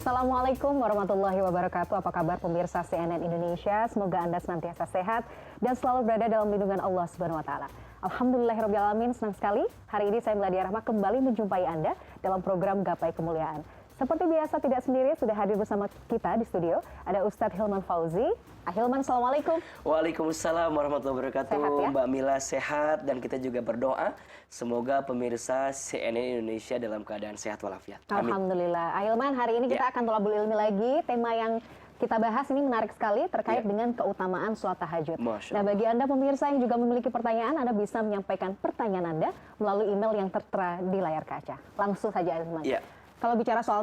Assalamualaikum warahmatullahi wabarakatuh. Apa kabar pemirsa CNN Indonesia? Semoga Anda senantiasa sehat dan selalu berada dalam lindungan Allah Subhanahu wa taala. Alhamdulillahirabbil alamin, senang sekali hari ini saya Meladia Rahma kembali menjumpai Anda dalam program Gapai Kemuliaan. Seperti biasa tidak sendiri, sudah hadir bersama kita di studio ada Ustadz Hilman Fauzi. Hilman, assalamualaikum. Waalaikumsalam warahmatullahi wabarakatuh. Sehat ya? Mbak Mila sehat, dan kita juga berdoa semoga pemirsa CNN Indonesia dalam keadaan sehat walafiat. Amin. Alhamdulillah. Hilman, hari ini kita akan tolabul ilmi lagi. Tema yang kita bahas ini menarik sekali terkait dengan keutamaan sholat tahajud. Nah, bagi Anda pemirsa yang juga memiliki pertanyaan, Anda bisa menyampaikan pertanyaan Anda melalui email yang tertera di layar kaca. Langsung saja, Hilman. Kalau bicara soal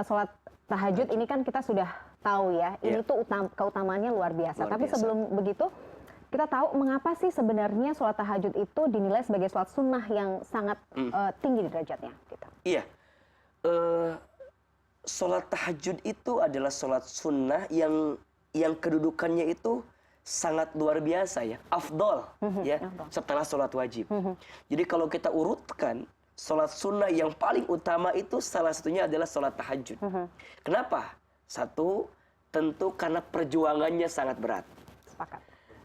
sholat tahajud ini kan kita sudah tahu ya, ini tuh keutamaannya luar biasa. Tapi sebelum begitu, kita tahu mengapa sih sebenarnya sholat tahajud itu dinilai sebagai sholat sunnah yang sangat tinggi derajatnya. Gitu. Iya, sholat tahajud itu adalah sholat sunnah yang kedudukannya itu sangat luar biasa ya, afdol ya, setelah sholat wajib. Jadi kalau kita urutkan, sholat sunnah yang paling utama itu salah satunya adalah sholat tahajud. Kenapa? Satu, tentu karena perjuangannya sangat berat. Sepakat.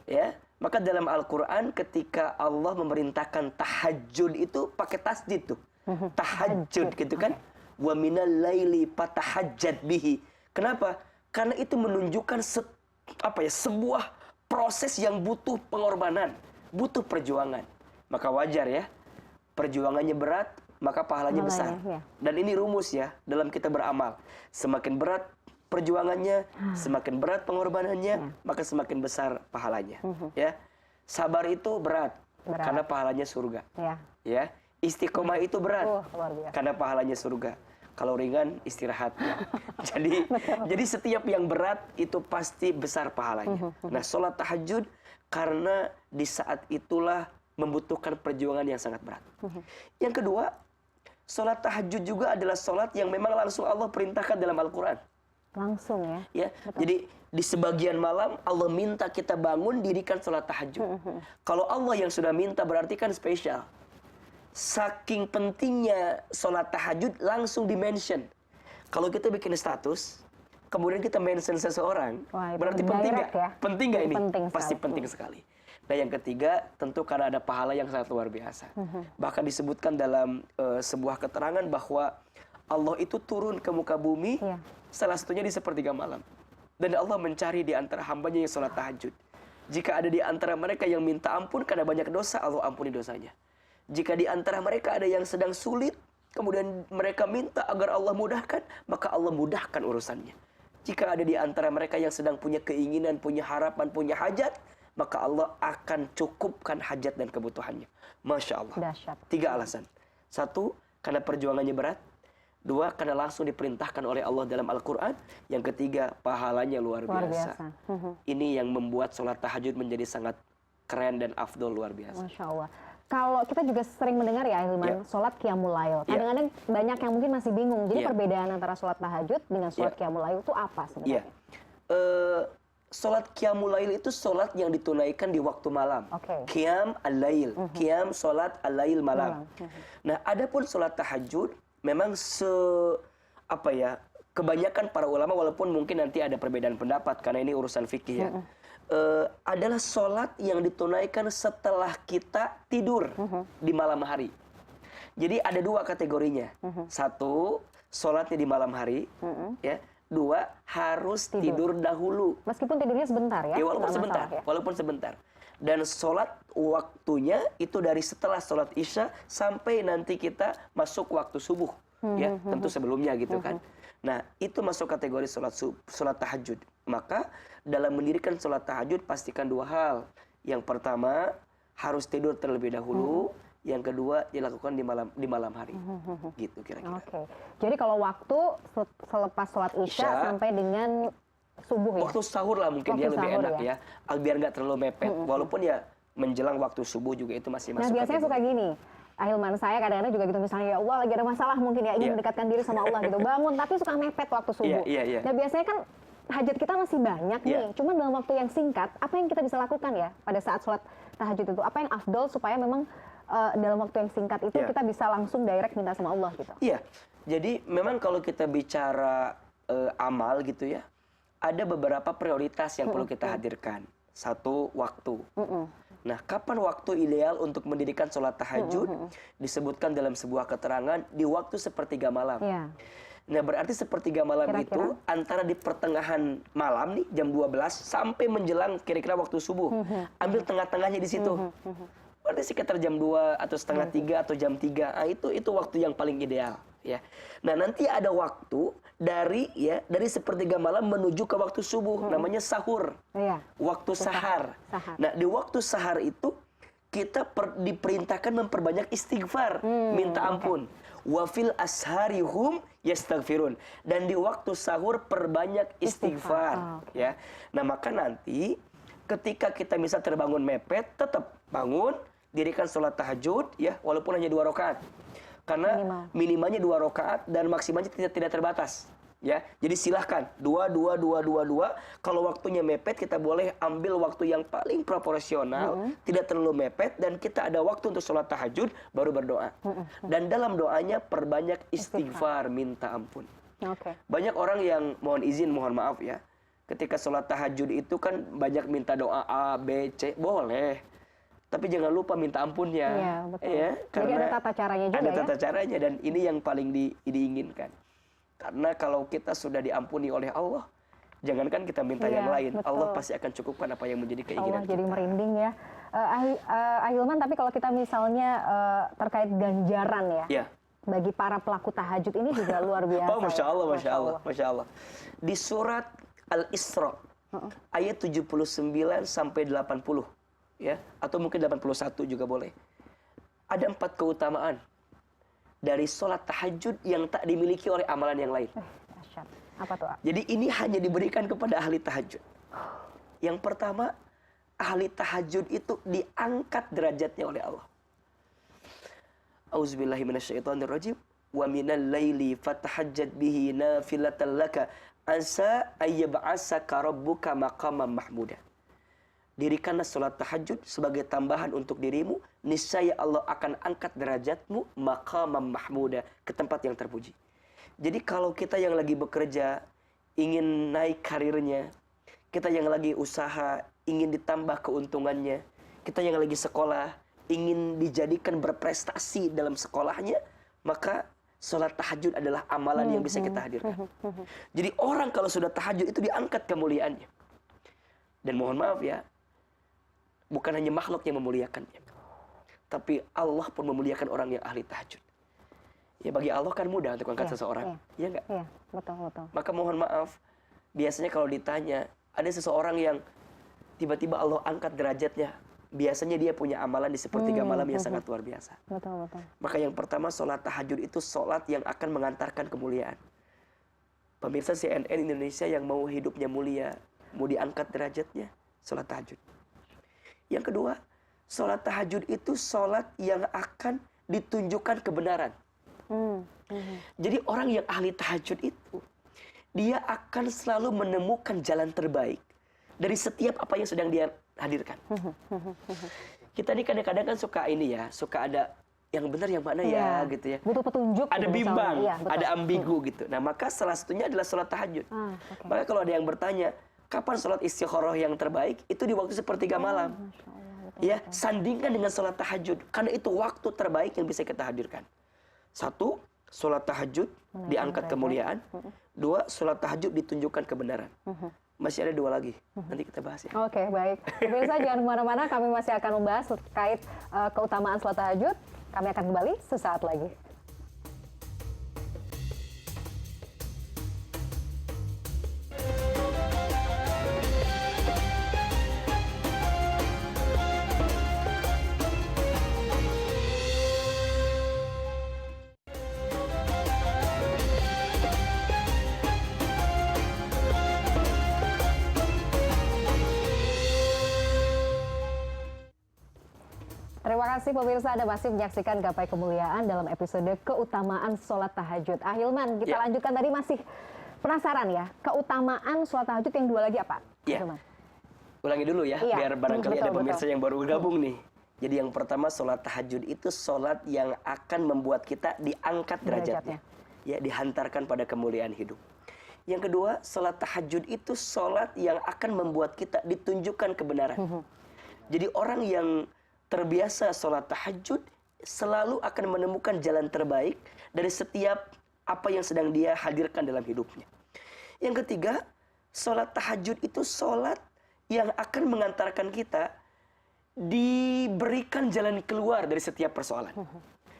Ya, maka dalam Al-Quran ketika Allah memerintahkan tahajud itu pakai tasdid tuh. Tahajud gitu kan. Wa minal laili fatahajjad bihi. Kenapa? Karena itu menunjukkan sebuah proses yang butuh pengorbanan, butuh perjuangan. Maka wajar ya, perjuangannya berat, maka pahalanya besar. Ya. Dan ini rumus ya, dalam kita beramal. Semakin berat perjuangannya, semakin berat pengorbanannya, maka semakin besar pahalanya. Ya, sabar itu berat, karena pahalanya surga. Ya, istiqomah itu berat, karena pahalanya surga. Kalau ringan, istirahat. Jadi setiap yang berat itu pasti besar pahalanya. Nah, sholat tahajud karena di saat itulah membutuhkan perjuangan yang sangat berat. Yang kedua, sholat tahajud juga adalah sholat yang memang langsung Allah perintahkan dalam Al-Quran. Langsung ya? Ya, jadi di sebagian malam Allah minta kita bangun dirikan sholat tahajud. Kalau Allah yang sudah minta berarti kan spesial. Saking pentingnya sholat tahajud langsung di-mention. Kalau kita bikin status, kemudian kita mention seseorang, berarti penting nggak? Ya? Penting nggak ini? Pasti penting sekali. Nah, yang ketiga tentu karena ada pahala yang sangat luar biasa. Bahkan disebutkan dalam sebuah keterangan bahwa Allah itu turun ke muka bumi, salah satunya di sepertiga malam. Dan Allah mencari di antara hambanya yang sholat tahajud. Jika ada di antara mereka yang minta ampun karena banyak dosa, Allah ampuni dosanya. Jika di antara mereka ada yang sedang sulit, kemudian mereka minta agar Allah mudahkan, maka Allah mudahkan urusannya. Jika ada di antara mereka yang sedang punya keinginan, punya harapan, punya hajat, maka Allah akan cukupkan hajat dan kebutuhannya. Masya Allah. Dahsyat. 3 alasan. 1, karena perjuangannya berat. 2, karena langsung diperintahkan oleh Allah dalam Al-Quran. Yang ketiga, pahalanya luar biasa. Ini yang membuat sholat tahajud menjadi sangat keren dan afdol luar biasa. Masya Allah. Kalau kita juga sering mendengar ya, Hilman, sholat qiyamul lail. Kadang-kadang banyak yang mungkin masih bingung. Jadi perbedaan antara sholat tahajud dengan sholat qiyamul lail itu apa sebenarnya? Sholat qiyamul lail itu sholat yang ditunaikan di waktu malam. Qiyam al-lail, qiyam sholat al-lail malam. Nah, adapun sholat tahajud memang kebanyakan para ulama, walaupun mungkin nanti ada perbedaan pendapat karena ini urusan fikih ya, adalah sholat yang ditunaikan setelah kita tidur di malam hari. Jadi ada 2 kategorinya. 1, sholatnya di malam hari, ya. 2, harus tidur dahulu. Meskipun tidurnya sebentar ya? Walaupun sebentar. Dan sholat waktunya itu dari setelah sholat isya sampai nanti kita masuk waktu subuh. Ya, tentu sebelumnya gitu kan. Nah, itu masuk kategori sholat tahajud. Maka dalam mendirikan sholat tahajud pastikan 2 hal. Yang pertama, harus tidur terlebih dahulu. Yang kedua, dilakukan di malam hari. Gitu kira-kira. Jadi kalau waktu selepas sholat isya sampai dengan subuh ya? Waktu sahur lah mungkin dia lebih enak ya. Biar nggak terlalu mepet. Walaupun ya menjelang waktu subuh juga itu masih masuk. Nah, biasanya suka gini. Hilman, saya kadang-kadang juga gitu, misalnya ya Allah lagi ada masalah mungkin ya, ingin mendekatkan diri sama Allah gitu, bangun tapi suka mepet waktu subuh. Nah, biasanya kan hajat kita masih banyak nih, cuma dalam waktu yang singkat, apa yang kita bisa lakukan ya pada saat sholat tahajud itu? Apa yang afdol supaya memang dalam waktu yang singkat itu kita bisa langsung direct minta sama Allah gitu? Iya, jadi memang kalau kita bicara amal gitu ya, ada beberapa prioritas yang perlu kita hadirkan. Satu, waktu. Nah, kapan waktu ideal untuk mendirikan sholat tahajud? Disebutkan dalam sebuah keterangan di waktu sepertiga malam. Yeah. Nah, berarti sepertiga malam itu antara di pertengahan malam nih jam 12 sampai menjelang kira-kira waktu subuh. Ambil tengah-tengahnya di situ. Berarti sekitar jam 2 atau setengah 3 atau jam 3. Nah, itu waktu yang paling ideal ya. Nah, nanti ada waktu dari sepertiga malam menuju ke waktu subuh, namanya sahur. Yeah. Waktu sahar. Nah, di waktu sahar itu kita diperintahkan memperbanyak istighfar, minta ampun. Wa fil asharihum yastaghfirun. Dan di waktu sahur perbanyak istighfar. Ya. Nah, maka nanti ketika kita bisa terbangun mepet, tetap bangun, dirikan sholat tahajud ya, walaupun hanya 2 rakaat. Karena minimalnya 2 rakaat dan maksimalnya tidak terbatas. Ya, jadi silahkan 2. Kalau waktunya mepet, kita boleh ambil waktu yang paling proporsional, tidak terlalu mepet, dan kita ada waktu untuk sholat tahajud baru berdoa. Dan dalam doanya perbanyak istighfar, minta ampun. Banyak orang yang mohon maaf ya, ketika sholat tahajud itu kan banyak minta doa A, B, C, boleh. Tapi jangan lupa minta ampunnya. Iya, betul. Ya, jadi ada tata caranya juga ada tata caranya, dan ini yang paling diinginkan. Karena kalau kita sudah diampuni oleh Allah, jangankan kita minta yang lain, betul. Allah pasti akan cukupkan apa yang menjadi keinginan kita. Jadi merinding ya. Ahilman, tapi kalau kita misalnya terkait ganjaran ya, bagi para pelaku tahajud ini juga luar biasa. Oh, Masya Allah. Di surat Al-Isra, ayat 79 sampai 80, ya, atau mungkin 81 juga boleh. Ada 4 keutamaan dari sholat tahajud yang tak dimiliki oleh amalan yang lain. Apa tuh? Jadi ini hanya diberikan kepada ahli tahajud. Yang pertama, ahli tahajud itu diangkat derajatnya oleh Allah. Auzubillahi minasyaitonirrajim. Wa minal laili fatahajjat bihi nafilatan laka asa ayyab'asaka rabbuka maqaman mahmuda. Dirikanlah sholat tahajud sebagai tambahan untuk dirimu, niscaya Allah akan angkat derajatmu maqaman mahmuda, ke tempat yang terpuji. Jadi kalau kita yang lagi bekerja ingin naik karirnya, kita yang lagi usaha ingin ditambah keuntungannya, kita yang lagi sekolah ingin dijadikan berprestasi dalam sekolahnya, maka sholat tahajud adalah amalan yang bisa kita hadirkan. Jadi orang kalau sudah tahajud itu diangkat kemuliaannya. Dan mohon maaf ya, bukan hanya makhluk yang memuliakannya, tapi Allah pun memuliakan orang yang ahli tahajud. Ya, bagi Allah kan mudah untuk angkat seseorang. Iya enggak? Iya, betul. Maka mohon maaf, biasanya kalau ditanya, ada seseorang yang tiba-tiba Allah angkat derajatnya, biasanya dia punya amalan di sepertiga malam yang sangat luar biasa. Betul. Maka yang pertama, sholat tahajud itu sholat yang akan mengantarkan kemuliaan. Pemirsa CNN Indonesia yang mau hidupnya mulia, mau diangkat derajatnya, sholat tahajud. Yang kedua, sholat tahajud itu sholat yang akan ditunjukkan kebenaran. Jadi orang yang ahli tahajud itu, dia akan selalu menemukan jalan terbaik dari setiap apa yang sedang dia hadirkan. Kita ini kadang-kadang kan suka ada yang benar yang mana ya gitu ya. Butuh petunjuk. Ada bimbang, ada ambigu gitu. Nah, maka salah satunya adalah sholat tahajud. Maka kalau ada yang bertanya, kapan sholat istikharah yang terbaik? Itu di waktu sepertiga malam. Ya, sandingkan dengan sholat tahajud, karena itu waktu terbaik yang bisa kita hadirkan. 1, sholat tahajud diangkat kemuliaan. 2, sholat tahajud ditunjukkan kebenaran. Masih ada 2 lagi, nanti kita bahas ya. Oke, baik. Pemirsa jangan kemana-mana, kami masih akan membahas terkait keutamaan sholat tahajud. Kami akan kembali sesaat lagi. Terima kasih pemirsa, Anda masih menyaksikan Gapai Kemuliaan dalam episode keutamaan sholat tahajud. Ahilman, kita lanjutkan tadi, masih penasaran ya, keutamaan sholat tahajud yang 2 lagi apa? Iya. Ulangi dulu ya, biar barangkali ada pemirsa yang baru gabung nih. Jadi yang pertama, sholat tahajud itu sholat yang akan membuat kita diangkat derajatnya. Ya, dihantarkan pada kemuliaan hidup. Yang kedua, sholat tahajud itu sholat yang akan membuat kita ditunjukkan kebenaran. Jadi orang yang terbiasa sholat tahajud selalu akan menemukan jalan terbaik dari setiap apa yang sedang dia hadirkan dalam hidupnya. Yang ketiga, sholat tahajud itu sholat yang akan mengantarkan kita diberikan jalan keluar dari setiap persoalan.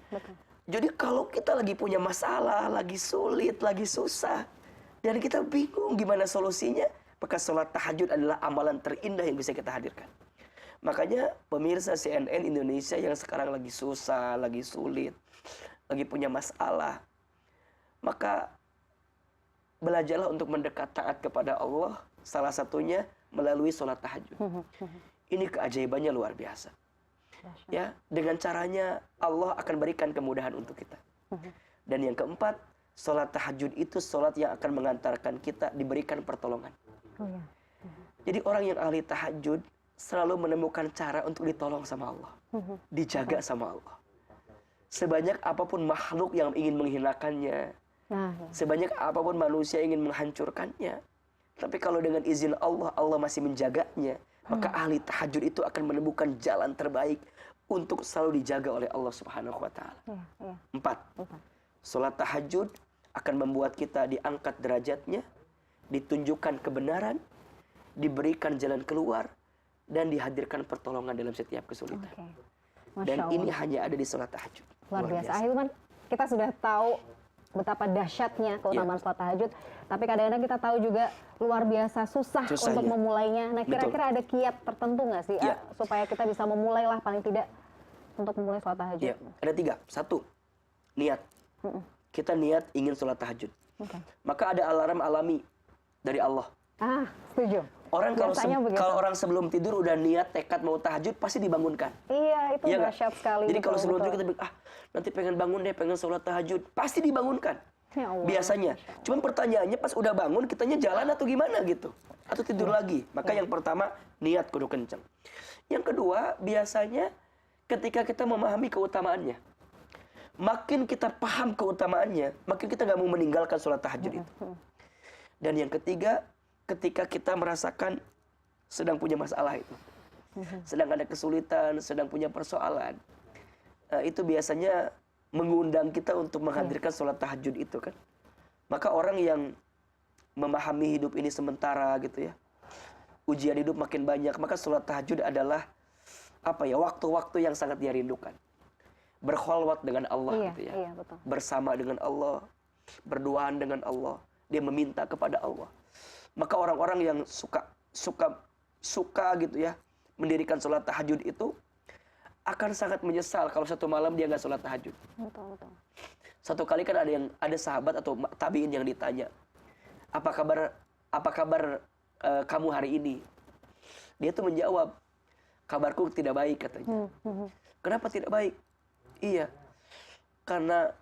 Betul. Jadi kalau kita lagi punya masalah, lagi sulit, lagi susah, dan kita bingung gimana solusinya, maka sholat tahajud adalah amalan terindah yang bisa kita hadirkan. Makanya pemirsa CNN Indonesia yang sekarang lagi susah, lagi sulit, lagi punya masalah, maka belajarlah untuk mendekat taat kepada Allah, salah satunya melalui sholat tahajud. Ini keajaibannya luar biasa. Ya, dengan caranya Allah akan berikan kemudahan untuk kita. Dan yang keempat, sholat tahajud itu sholat yang akan mengantarkan kita diberikan pertolongan. Jadi orang yang ahli tahajud selalu menemukan cara untuk ditolong sama Allah, dijaga sama Allah. Sebanyak apapun makhluk yang ingin menghinakannya, sebanyak apapun manusia ingin menghancurkannya, tapi kalau dengan izin Allah, Allah masih menjaganya, maka ahli tahajud itu akan menemukan jalan terbaik untuk selalu dijaga oleh Allah Subhanahu wa Ta'ala. 4. Salat tahajud akan membuat kita diangkat derajatnya, ditunjukkan kebenaran, diberikan jalan keluar, dan dihadirkan pertolongan dalam setiap kesulitan. Dan ini hanya ada di salat tahajud. Luar biasa. Ahilman, kita sudah tahu betapa dahsyatnya keutamaan salat tahajud, tapi kadang-kadang kita tahu juga luar biasa susahnya untuk memulainya. Nah, kira-kira ada kiat tertentu nggak sih supaya kita bisa memulailah paling tidak untuk memulai salat tahajud? Ada 3. 1, niat. Kita niat ingin salat tahajud. Maka ada alarm alami dari Allah. Setuju. Orang kalau orang sebelum tidur udah niat tekad mau tahajud pasti dibangunkan. Iya, itu dahsyat sekali. Jadi kalau sebelum tidur kita bilang, nanti pengen bangun deh, pengen sholat tahajud, pasti dibangunkan. Ya Allah, biasanya. Cuman pertanyaannya pas udah bangun kitanya jalan atau gimana gitu, atau tidur lagi. Maka yang pertama niat kudu kenceng. Yang kedua biasanya ketika kita memahami keutamaannya, makin kita paham keutamaannya, makin kita nggak mau meninggalkan sholat tahajud itu. Dan yang ketiga, ketika kita merasakan sedang punya masalah itu, sedang ada kesulitan, sedang punya persoalan, itu biasanya mengundang kita untuk menghadirkan sholat tahajud itu kan. Maka orang yang memahami hidup ini sementara gitu ya, ujian hidup makin banyak, maka sholat tahajud adalah waktu-waktu yang sangat dia rindukan. Berkholwat dengan Allah gitu ya, betul. Bersama dengan Allah, berduaan dengan Allah, dia meminta kepada Allah. Maka orang-orang yang suka gitu ya mendirikan sholat tahajud itu akan sangat menyesal kalau satu malam dia nggak sholat tahajud. Betul. Satu kali kan ada sahabat atau tabiin yang ditanya, apa kabar kamu hari ini? Dia tuh menjawab, kabarku tidak baik katanya. Kenapa tidak baik? Iya, karena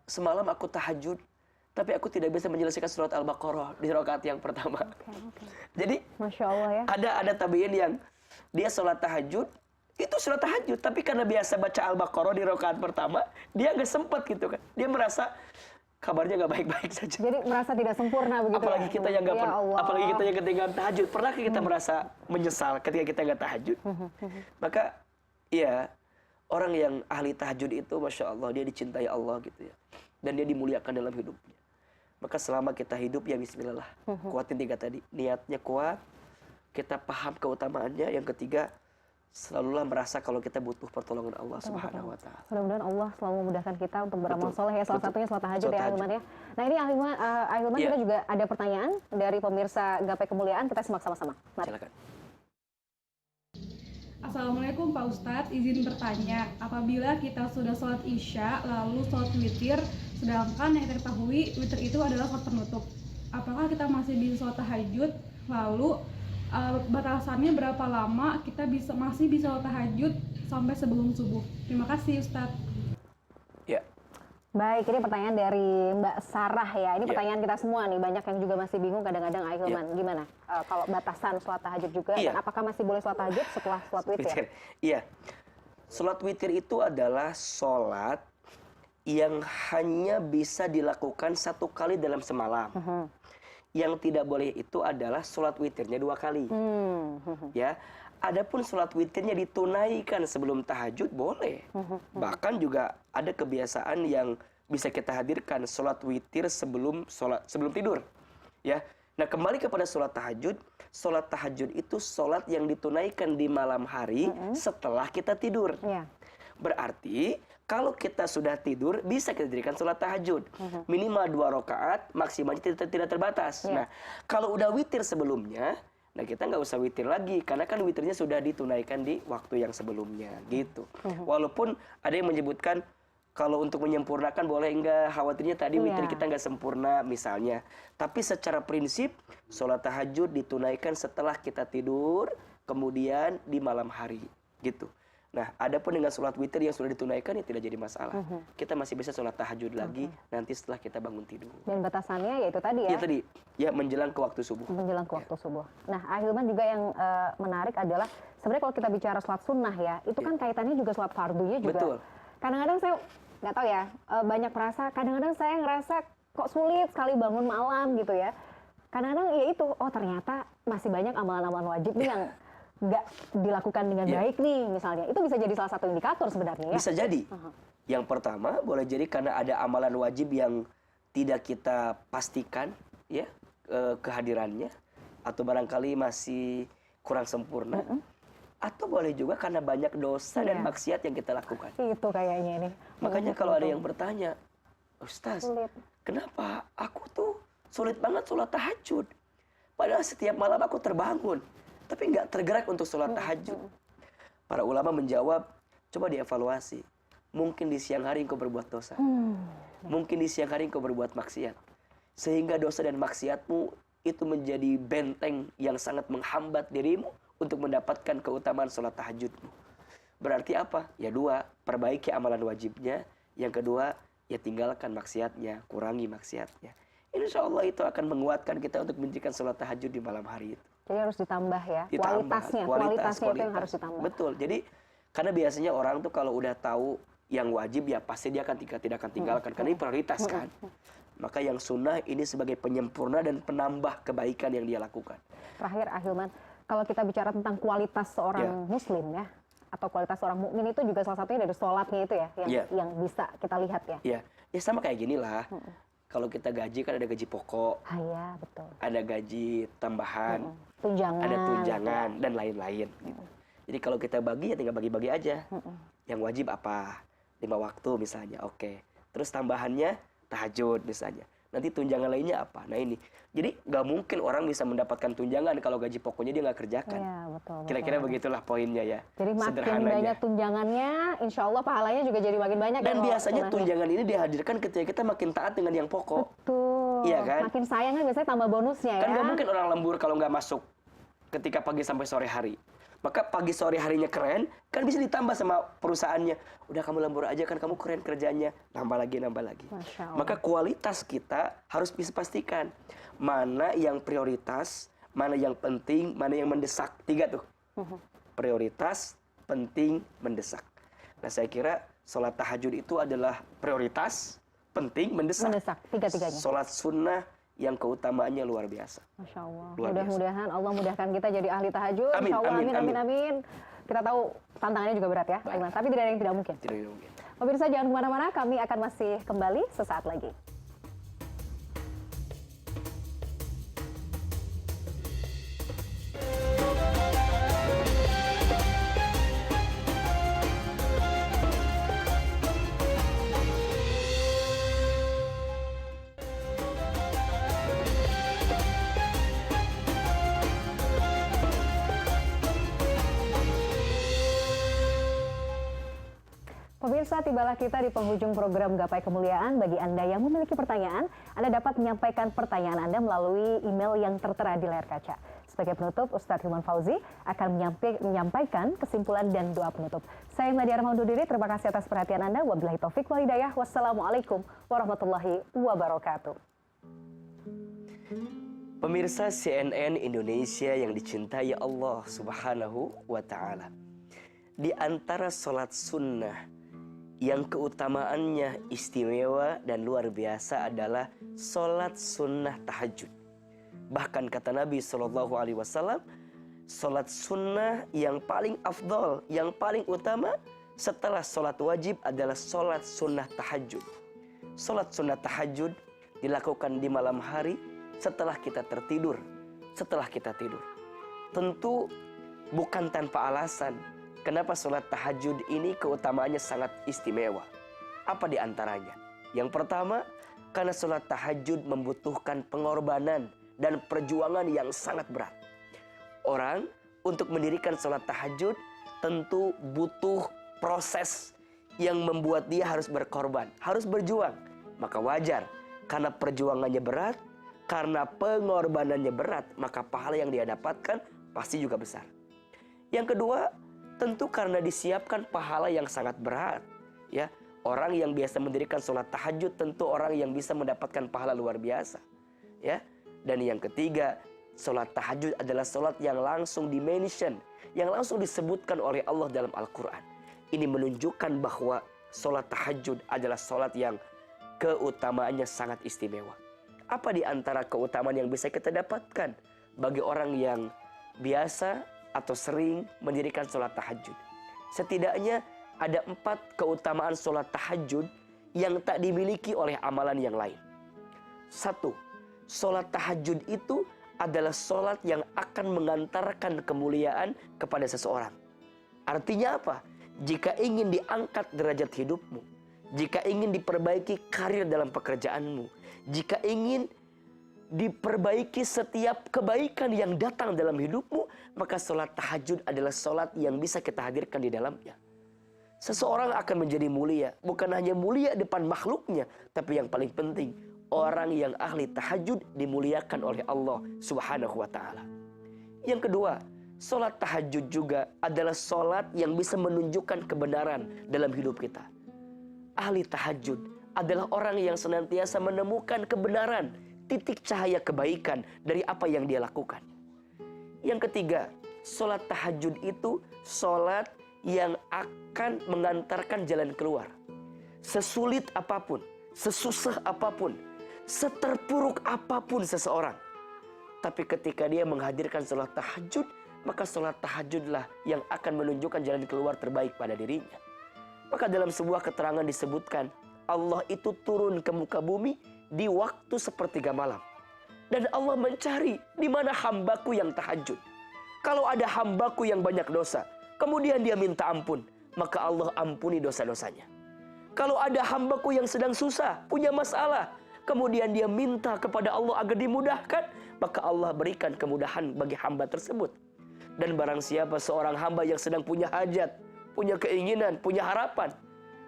semalam aku tahajud, tapi aku tidak bisa menyelesaikan surat Al-Baqarah di rakaat yang pertama. Jadi, Masya Allah ya. Ada tabiin yang dia sholat tahajud, itu sholat tahajud, tapi karena biasa baca Al-Baqarah di rakaat pertama, dia nggak sempat gitu kan. Dia merasa kabarnya nggak baik-baik saja. Jadi merasa tidak sempurna begitu. Apalagi kita yang apalagi kita yang ketinggalan tahajud. Pernahkah kita merasa menyesal ketika kita nggak tahajud? Maka, ya orang yang ahli tahajud itu, Masya Allah, dia dicintai Allah gitu ya, dan dia dimuliakan dalam hidupnya. Maka selama kita hidup ya bismillah, kuatin 3 tadi. Niatnya kuat, kita paham keutamaannya. Yang ketiga, selalulah merasa kalau kita butuh pertolongan Allah Subhanahu wa Ta'ala. Mudah-mudahan Allah selalu memudahkan kita untuk beramal soleh ya. Salah satunya sholat tahajud ya Ahilman ya. Nah ini Ahilman kita juga ada pertanyaan dari pemirsa Gapai Kemuliaan, kita simak sama-sama. Silakan. Assalamualaikum Pak Ustadz, izin bertanya, apabila kita sudah sholat isya lalu sholat witir, sedangkan yang kita ketahui witir itu adalah sholat penutup, apakah kita masih bisa sholat tahajud? Lalu batasannya berapa lama kita masih bisa sholat tahajud sampai sebelum subuh? Terima kasih Ustadz. Ya. Baik, ini pertanyaan dari Mbak Sarah ya. Ini pertanyaan kita semua nih, banyak yang juga masih bingung kadang-kadang. Ahilman, gimana kalau batasan sholat tahajud juga, dan apakah masih boleh sholat tahajud setelah sholat witir? Iya, sholat witir itu adalah sholat yang hanya bisa dilakukan 1 kali dalam semalam, Yang tidak boleh itu adalah sholat witirnya 2 kali. Ya, adapun sholat witirnya ditunaikan sebelum tahajud boleh. Bahkan juga ada kebiasaan yang bisa kita hadirkan, sholat witir sebelum tidur. Ya, nah kembali kepada sholat tahajud. Sholat tahajud itu sholat yang ditunaikan di malam hari setelah kita tidur. Berarti kalau kita sudah tidur bisa kita dirikan sholat tahajud minimal 2 rakaat, maksimalnya tidak terbatas. Nah, kalau udah witir sebelumnya, nah kita nggak usah witir lagi karena kan witirnya sudah ditunaikan di waktu yang sebelumnya gitu. Walaupun ada yang menyebutkan kalau untuk menyempurnakan boleh enggak, khawatirnya tadi witir kita nggak sempurna misalnya. Tapi secara prinsip sholat tahajud ditunaikan setelah kita tidur, kemudian di malam hari gitu. Nah, adapun dengan sholat witir yang sudah ditunaikan ya tidak jadi masalah. Kita masih bisa sholat tahajud lagi nanti setelah kita bangun tidur. Dan batasannya yaitu tadi ya? Ya tadi, ya menjelang ke waktu subuh. Menjelang ke waktu subuh. Nah, ahilman juga yang menarik adalah sebenarnya kalau kita bicara sholat sunnah ya, itu kan kaitannya juga sholat fardunya juga. Betul. Kadang-kadang saya nggak tahu ya, banyak merasa, kadang-kadang saya ngerasa kok sulit sekali bangun malam gitu ya. Kadang-kadang ya itu, oh ternyata masih banyak amalan-amalan wajib nih yang nggak dilakukan dengan baik nih misalnya. Itu bisa jadi salah satu indikator sebenarnya ya? Bisa jadi. Yang pertama boleh jadi karena ada amalan wajib yang tidak kita pastikan ya kehadirannya, atau barangkali masih kurang sempurna. Atau boleh juga karena banyak dosa dan maksiat yang kita lakukan. Itu kayaknya ini. Makanya kalau ada yang bertanya, Ustaz, kenapa aku tuh sulit banget sholat tahajud? Padahal setiap malam aku terbangun, tapi nggak tergerak untuk sholat tahajud. Para ulama menjawab, coba dievaluasi. Mungkin di siang hari engkau berbuat dosa. Mungkin di siang hari engkau berbuat maksiat. Sehingga dosa dan maksiatmu itu menjadi benteng yang sangat menghambat dirimu untuk mendapatkan keutamaan sholat tahajudmu. Berarti apa? Ya 2, perbaiki amalan wajibnya. Yang kedua, ya tinggalkan maksiatnya, kurangi maksiatnya. Insya Allah itu akan menguatkan kita untuk mendirikan sholat tahajud di malam hari itu. Jadi harus ditambah ya, kualitasnya itu yang harus ditambah. Betul, jadi karena biasanya orang tuh kalau udah tahu yang wajib ya pasti dia akan tidak akan tinggalkan, karena ini prioritas kan. Maka yang sunnah ini sebagai penyempurna dan penambah kebaikan yang dia lakukan. Terakhir ahilman, kalau kita bicara tentang kualitas seorang muslim ya, atau kualitas seorang mukmin itu juga salah satunya dari sholatnya itu ya, yang bisa kita lihat ya. Iya, ya sama kayak gini lah. Kalau kita gaji kan ada gaji pokok, iya betul. Ada gaji tambahan, tunjangan, ada tunjangan dan lain-lain. Gitu. Jadi kalau kita bagi ya tinggal bagi-bagi aja. Yang wajib apa? 5 waktu misalnya, oke. Terus tambahannya tahajud misalnya. Nanti tunjangan lainnya apa? Nah ini. Jadi nggak mungkin orang bisa mendapatkan tunjangan kalau gaji pokoknya dia nggak kerjakan. Iya, betul. Kira-kira begitulah poinnya ya. Jadi makin banyak tunjangannya, insya Allah pahalanya juga jadi makin banyak. Dan biasanya tunjangan ini dihadirkan ketika kita makin taat dengan yang pokok. Betul. Iya kan? Makin sayang kan biasanya tambah bonusnya ya. Kan nggak mungkin orang lembur kalau nggak masuk ketika pagi sampai sore hari. Maka pagi sore harinya keren, kan bisa ditambah sama perusahaannya. Udah kamu lembur aja kan, kamu keren kerjanya. Nambah lagi. Maka kualitas kita harus bisa pastikan. Mana yang prioritas, mana yang penting, mana yang mendesak. 3 tuh. Prioritas, penting, mendesak. Nah saya kira sholat tahajud itu adalah prioritas, penting, mendesak. 3-tiganya. Sholat sunnah yang keutamaannya luar biasa. Masya Allah. Mudah-mudahan Allah mudahkan kita jadi ahli tahajud. Amin, Insya Allah, amin. Kita tahu tantangannya juga berat ya, tapi tidak ada yang tidak mungkin. Tidak mungkin. Pemirsa jangan kemana-mana, kami akan masih kembali sesaat lagi. Pemirsa, tibalah kita di penghujung program Gapai Kemuliaan. Bagi Anda yang memiliki pertanyaan, Anda dapat menyampaikan pertanyaan Anda melalui email yang tertera di layar kaca. Sebagai penutup, Ustadz Hilman Fauzi akan menyampaikan kesimpulan dan doa penutup. Saya Nadia Rahma undur diri, terima kasih atas perhatian Anda. Wabillahi taufik wal hidayah. Wassalamualaikum warahmatullahi wabarakatuh. Pemirsa CNN Indonesia yang dicintai Allah Subhanahu wa Ta'ala, di antara sholat sunnah yang keutamaannya istimewa dan luar biasa adalah sholat sunnah tahajud. Bahkan kata Nabi SAW, sholat sunnah yang paling afdol, yang paling utama setelah sholat wajib adalah sholat sunnah tahajud. Sholat sunnah tahajud dilakukan di malam hari setelah kita tertidur. Setelah kita tidur. Tentu bukan tanpa alasan kenapa sholat tahajud ini keutamaannya sangat istimewa. Apa di antaranya? Yang pertama, karena sholat tahajud membutuhkan pengorbanan dan perjuangan yang sangat berat. Orang untuk mendirikan sholat tahajud tentu butuh proses yang membuat dia harus berkorban, harus berjuang. Maka wajar, karena perjuangannya berat, karena pengorbanannya berat, maka pahala yang dia dapatkan pasti juga besar. Yang kedua, tentu karena disiapkan pahala yang sangat berat. Ya, orang yang biasa mendirikan sholat tahajud tentu orang yang bisa mendapatkan pahala luar biasa. Ya. Dan yang ketiga, sholat tahajud adalah sholat yang langsung dimention, yang langsung disebutkan oleh Allah dalam Al-Quran. Ini menunjukkan bahwa sholat tahajud adalah sholat yang keutamaannya sangat istimewa. Apa di antara keutamaan yang bisa kita dapatkan bagi orang yang biasa atau sering mendirikan sholat tahajud? Setidaknya ada 4 keutamaan sholat tahajud yang tak dimiliki oleh amalan yang lain. 1. Sholat tahajud itu adalah sholat yang akan mengantarkan kemuliaan kepada seseorang. Artinya apa? Jika ingin diangkat derajat hidupmu, jika ingin diperbaiki karir dalam pekerjaanmu, jika ingin diperbaiki setiap kebaikan yang datang dalam hidupmu, maka sholat tahajud adalah sholat yang bisa kita hadirkan di dalamnya. Seseorang akan menjadi mulia, bukan hanya mulia depan makhluknya, tapi yang paling penting, orang yang ahli tahajud dimuliakan oleh Allah Subhanahu wa ta'ala. Yang kedua, sholat tahajud juga adalah sholat yang bisa menunjukkan kebenaran dalam hidup kita. Ahli tahajud adalah orang yang senantiasa menemukan kebenaran, titik cahaya kebaikan dari apa yang dia lakukan. Yang ketiga, sholat tahajud itu sholat yang akan mengantarkan jalan keluar. Sesulit apapun, sesusah apapun, seterpuruk apapun seseorang, tapi ketika dia menghadirkan sholat tahajud, maka sholat tahajudlah yang akan menunjukkan jalan keluar terbaik pada dirinya. Maka dalam sebuah keterangan disebutkan, Allah itu turun ke muka bumi di waktu sepertiga malam. Dan Allah mencari di mana hambaku yang tahajud. Kalau ada hambaku yang banyak dosa, kemudian dia minta ampun, maka Allah ampuni dosa-dosanya. Kalau ada hambaku yang sedang susah, punya masalah, kemudian dia minta kepada Allah agar dimudahkan, maka Allah berikan kemudahan bagi hamba tersebut. Dan barang siapa seorang hamba yang sedang punya hajat, punya keinginan, punya harapan,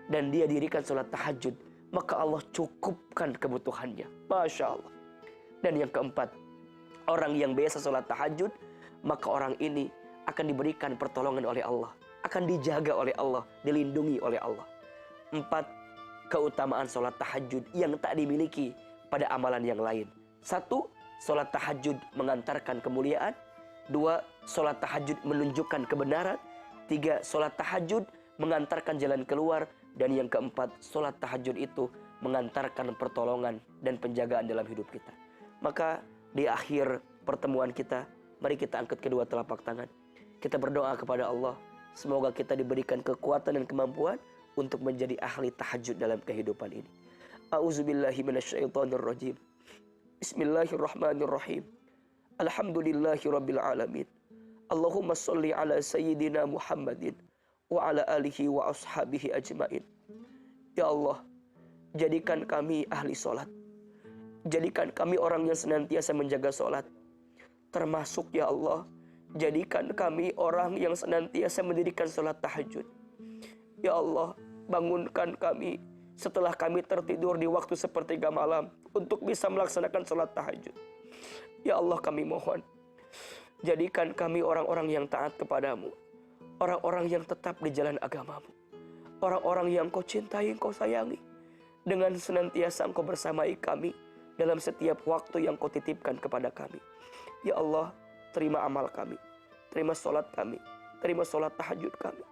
dan dia dirikan sholat tahajud, maka Allah cukupkan kebutuhannya. Masya Allah. Dan yang keempat, orang yang biasa sholat tahajud, maka orang ini akan diberikan pertolongan oleh Allah, akan dijaga oleh Allah, dilindungi oleh Allah. 4 keutamaan sholat tahajud yang tak dimiliki pada amalan yang lain. 1, sholat tahajud mengantarkan kemuliaan. 2, sholat tahajud menunjukkan kebenaran. 3, sholat tahajud mengantarkan jalan keluar. Dan yang keempat, sholat tahajud itu mengantarkan pertolongan dan penjagaan dalam hidup kita. Maka di akhir pertemuan kita, mari kita angkat kedua telapak tangan. Kita berdoa kepada Allah, semoga kita diberikan kekuatan dan kemampuan untuk menjadi ahli tahajud dalam kehidupan ini. A'udzubillahi minasyaitonirrajim. Bismillahirrahmanirrahim. Alhamdulillahirabbil alamin. Allahumma shalli ala sayyidina Muhammadin wa ala alihi wa ashabihi ajmain. Ya Allah, jadikan kami ahli salat. Jadikan kami orang yang senantiasa menjaga salat. Termasuk ya Allah, jadikan kami orang yang senantiasa mendirikan salat tahajud. Ya Allah, bangunkan kami setelah kami tertidur di waktu sepertiga malam untuk bisa melaksanakan salat tahajud. Ya Allah, kami mohon, jadikan kami orang-orang yang taat kepadamu, orang-orang yang tetap di jalan agamamu, orang-orang yang kau cintai, kau sayangi, dengan senantiasa engkau bersamai kami dalam setiap waktu yang kau titipkan kepada kami. Ya Allah, terima amal kami, terima sholat kami, terima sholat tahajud kami.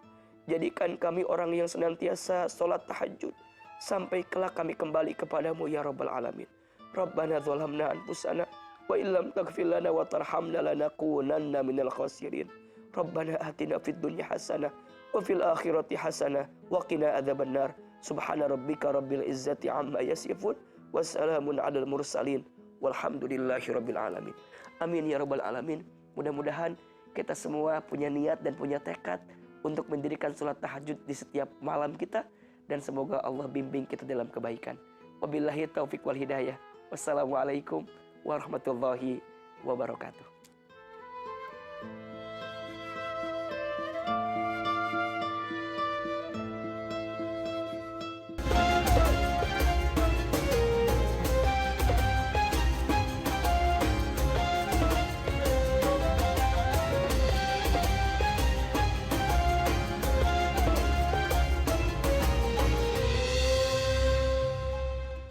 Jadikan kami orang yang senantiasa sholat tahajud sampai kelak kami kembali kepadamu ya Rabbal Alamin. Rabbana zalamna anfusana wa illam taghfir lana wa tarhamna lanakunanna minal khasirin. Rabbana atina fid dunya hasanah wa fil akhirati hasanah wa qina adzabannar. Subhana rabbika rabbil izzati amma yasifun wa salamun alal mursalin walhamdulillahi rabbil alamin. Amin ya rabbal alamin. Mudah-mudahan kita semua punya niat dan punya tekad untuk mendirikan salat tahajud di setiap malam kita, dan semoga Allah bimbing kita dalam kebaikan. Wabillahi taufiq wal hidayah. Wassalamualaikum warahmatullahi wabarakatuh.